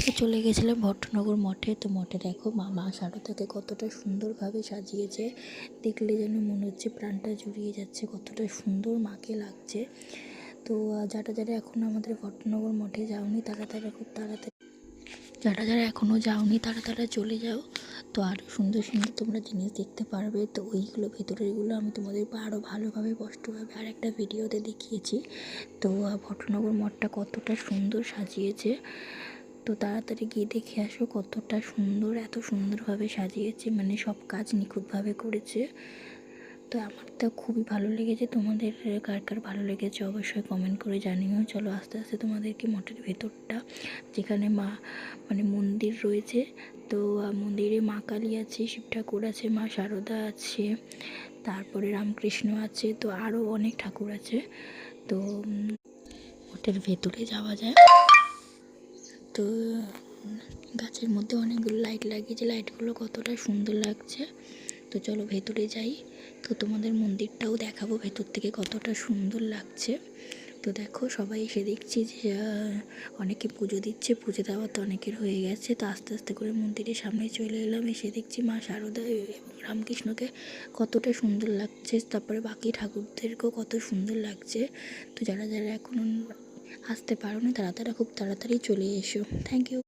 তো চলে গেছিলাম ভট্টনগর মঠে। তো মঠে দেখো মা শারদাকে কতটা সুন্দরভাবে সাজিয়েছে, দেখলে যেন মনে হচ্ছে প্রাণটা জুড়িয়ে যাচ্ছে, কতটা সুন্দর মাকে লাগছে। তো যারা এখনও আমাদের ভট্টনগর মঠে যাওনি তারা খুব তাড়াতাড়ি, যারা এখনও যাওনি তারা চলে যাও। তো আরও সুন্দর সুন্দর তোমরা জিনিস দেখতে পারবে। তো ওইগুলো ভেতরেরগুলো আমি তোমাদের আরও ভালোভাবে স্পষ্টভাবে আর একটা ভিডিওতে দেখিয়েছি। তো ভট্টনগর মঠটা কতটা সুন্দর সাজিয়েছে, তো তাড়াতাড়ি গিয়ে দেখে আসো কতটা সুন্দর, এত সুন্দরভাবে সাজিয়েছে, মানে সব কাজ নিখুঁতভাবে করেছে। তো আমার তো খুবই ভালো লেগেছে। তোমাদের কার কার ভালো লেগেছে অবশ্যই কমেন্ট করে জানিও। চলো আস্তে আস্তে তোমাদেরকে মঠের ভেতরটা, যেখানে মা মানে মন্দির রয়েছে, তো মন্দিরে মা কালী আছে, শিব ঠাকুর আছে, মা শারদা আছে, তারপরে রামকৃষ্ণ আছে, তো আরও অনেক ঠাকুর আছে। তো মঠের ভেতরে যাওয়া যায়। তো গাছের মধ্যে অনেকগুলো লাইট লাগিয়েছে, লাইটগুলো কতটা সুন্দর লাগছে। তো চলো ভেতরে যাই। তো তোমাদের মন্দিরটাও দেখাবো ভেতর থেকে কতটা সুন্দর লাগছে। তো দেখো সবাই এসে দেখছি যে অনেকে পুজো দিচ্ছে, পুজো দেওয়া তো অনেকের হয়ে গেছে। তো আস্তে আস্তে করে মন্দিরের সামনে চলে এলাম, এসে দেখছি মা শারদা এবং রামকৃষ্ণকে কতটা সুন্দর লাগছে, তারপরে বাকি ঠাকুরদেরকেও কত সুন্দর লাগছে। তো যারা এখনও আসতে পারো না তারা খুব তাড়াতাড়ি চলে এসো। Thank you.